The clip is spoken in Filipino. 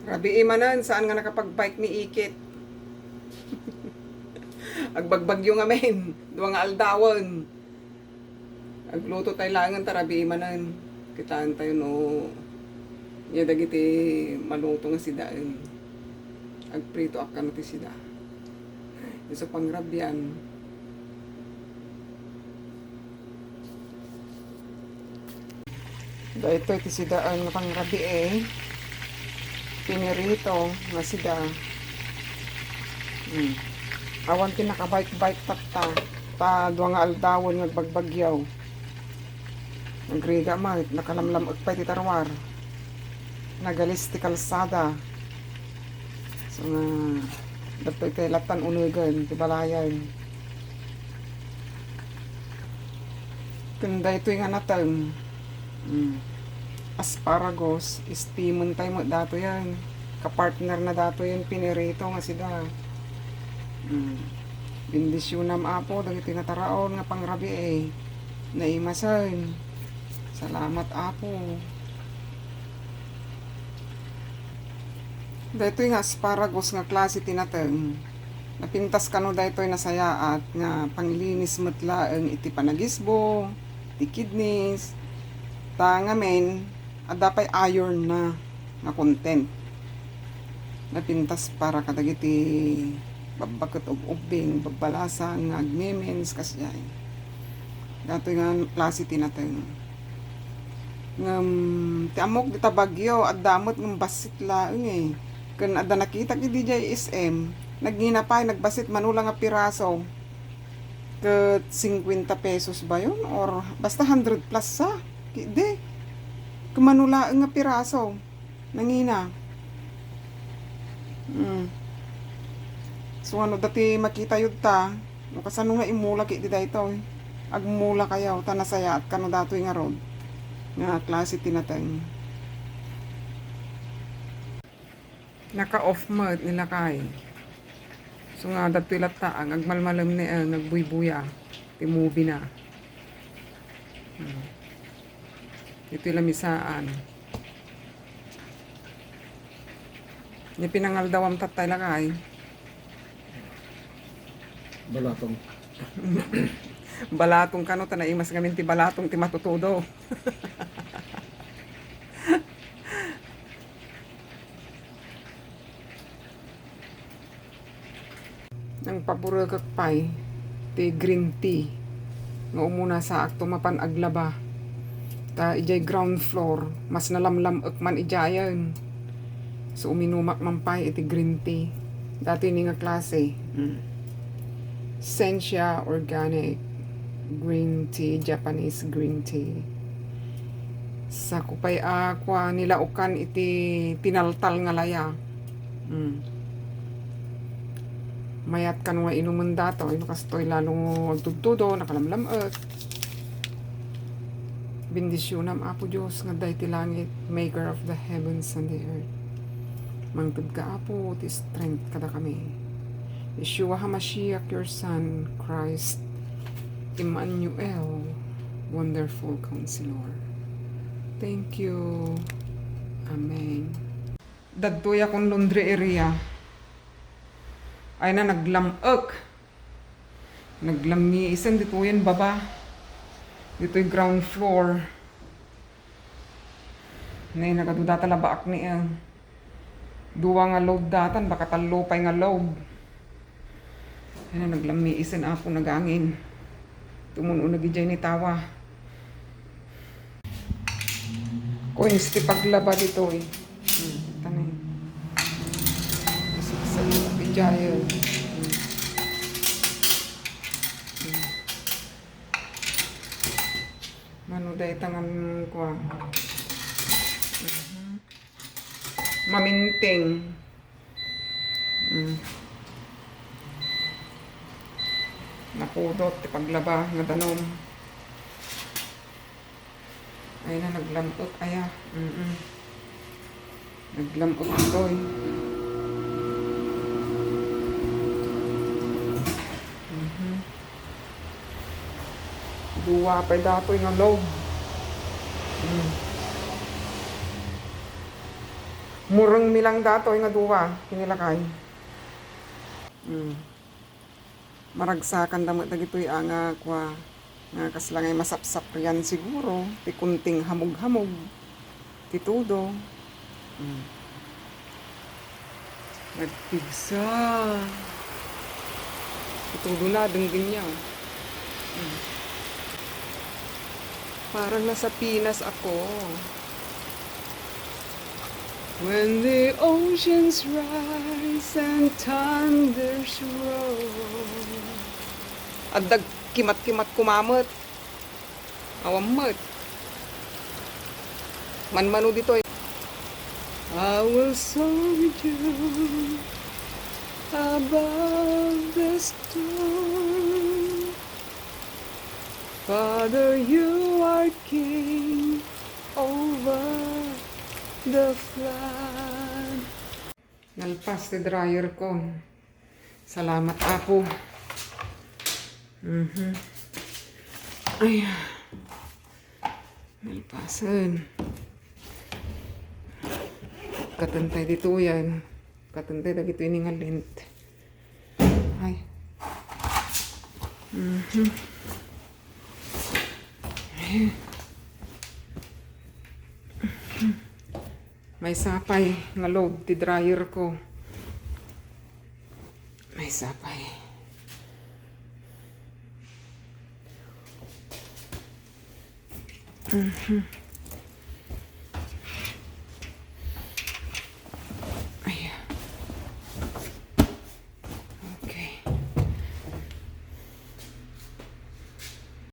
Rabi imanan, saan nga nakapag-bike ni Ikit? Agbagbagyo nga men, duwa nga aldawon. Agluto tayo langan tarabi imanan. Kitaan tayo no. Nya dagiti maluto nga sidaan. Agprito akan ti sida. Isa pangrabyan. Ito iti sidaan nga pangrabi pinirito nga sida. Awan pinaka-bike takta. Ta duwa nga aldawon nga bagbagyaw. Nagriga ma, nakalamlam agpay ti tarwar. Nagalis ti kalsada. So nga, dato iti latan unugan, ti balayan. Kanda ito nga natang. Asparagus, istimon tayo mo dato yan. Kapartner na dato yan, pinirito nga sida. Bendisyonam apo, dagiti nataraon nga pangrabi naimasan. Salamat apo. Daytoy nga asparagus nga klase tinateng. Napintas kano daytoy nasayaat nga panglinis metlaeng iti panagisbo, iti kidneys. Ta nga men adapay iron na nga content. Napintas para kadagiti babakot og ubing, babbalasa nga agmemens kasyay. Daytoy nga klase tinateng. Ti amok di tabagyo at damot ng basit laeng Kan ada nakita ki DJ SM, nagginapay, nagbasit manula nga piraso. Kat 50 pesos ba yun? Or basta 100 plus sa. Di. Kumanula nga piraso. Nangina. So ano dati makita yun ta. Kasano nga imula ki di dayto. Agmula kayaw, tanasaya at kano datoy nga road. Nga klase tinatang. Naka-off mode nila kay. So nga datilat taang agmalmalam ni nagbuybuya. Ti movie na. Ito lamisaan. Ni pinangal daw am tatay lakay. Balatong. Balatong kano tanaimas ngamin ti balatong ti matutudo. Ang paborito pay ti green tea nga umuna sa akto mapan aglaba ta ijay ground floor mas nalamlam man ijayan so uminumak man pay iti green tea dati ni nga klase Sensia organic green tea, Japanese green tea sa kupay aqua nilaukan iti tinaltal nga laya mayat kan nga inuman dato ino kastoy lalong agtudtudo nakalamlamet bendisyonam apo Diyos nga day ti langit maker of the heavens and the earth mangtud ka apo ti strength kada kami Yeshua HaMashiach your son Christ Emmanuel wonderful counselor thank you amen dadtoy akong laundry area ay na naglamniisan dito yan baba dito yung ground floor na yung nagaduda talabaak ni duwa nga load datan baka talupay nga load ay na naglamniisan apo nagangin tumuno nagijay ni tawa coins ti paglaba dito tanay sa Giant. Mano day tangan ko. Maminting. Nakudot ti paglaba nga danom. Ay na naglampot aya. Naglampot toy. Duwa pa dato yung loob. Murang milang datoy nga duwa, kinilakay. Maragsakan damo dagitoy nga kwa nga kaslangay masapsap yan siguro, ti kunting hamog-hamog, ti tudo. Nagpigsa. Ti tudo na dunggin niya. Parang nasa Pinas ako. When the oceans rise and thunders roll. Adag kimat-kimat kumamot. Awamot. Manmano dito. I will soar with you above the storm. Father, you are king over the flood. Nalpas ti dryer ko. Salamat apo. Ay. Nalpasan. Katantay dito yan. Katantay lagi ito ini nga lint. Ay. May sapay nga load ti dryer ko. May sapay.